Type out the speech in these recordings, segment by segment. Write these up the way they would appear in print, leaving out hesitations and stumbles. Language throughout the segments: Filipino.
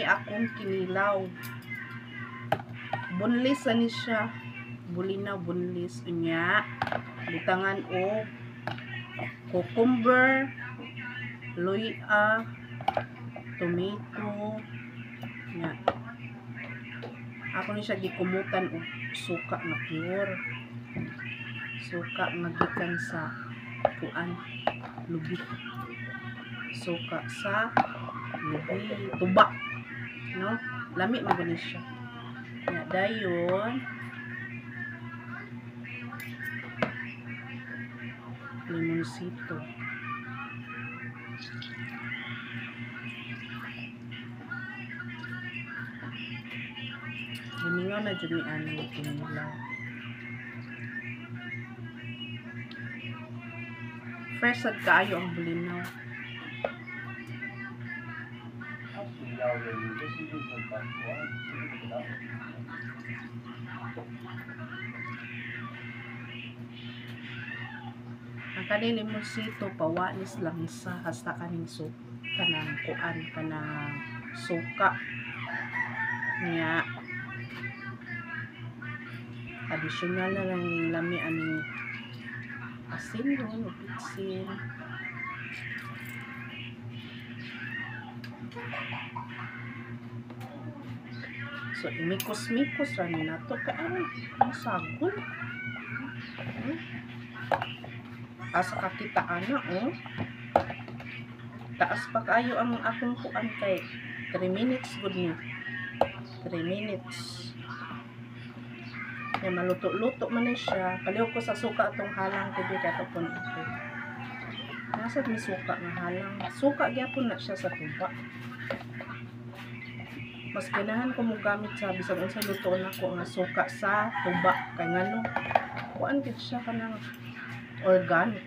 akong kinilaw. Bunlis ani siya. Bulinaw bunlis unya. Butangan o cucumber, luya, tomato. Nya. Ako ni siya gikumutan og suka na pure. Suka nga gikan sa kuan lubi. Suka sa lubi, tuba. No? Lami man gani siya. Nya dayon limonsito. Hiningaw na dyan ni ano kinilaw. Fresh at kaayo ang bulinaw. Ang kanin limonsito pawanis lang sa hasta kaning kanang kuan kanang suka niya. Additional na lang yung lami aning asin o pitsin. So imikos-mikos ra ni nato karon ang sagol. Asa kakita ana oh. Taas pa kayo ang akong kuan kay 3 minutes gud ni. 3 minutes. Kaya maluto-luto man ni siya. Paliw ko sa suka atong halang ko di katapon ito. Nasa may suka nga halang. Suka gyapon na siya sa tuba. Mas ganahan ko mo gamit sa bisan unsa luto nako nga suka sa tuba kay ngano. Kuan gid siya kanang organic.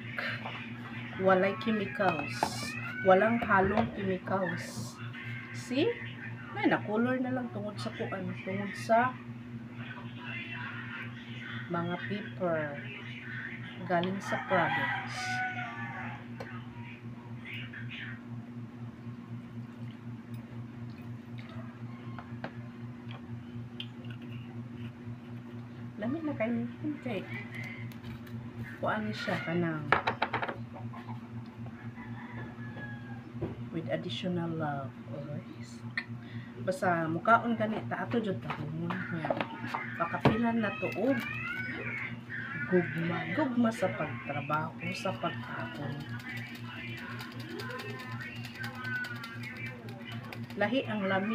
Walay chemicals. Walang halong chemicals. See? May na-color na lang tungod sa kuan, tungod sa mga pepper galing sa province. Lamig na kayo kay kuan siya kanang with additional love. Alright. Basta mukaon ganit ta ato jud tahon. Pakapilan na tuod. Gugma sa pagtrabaho, sa pagkakon. Lahi ang lami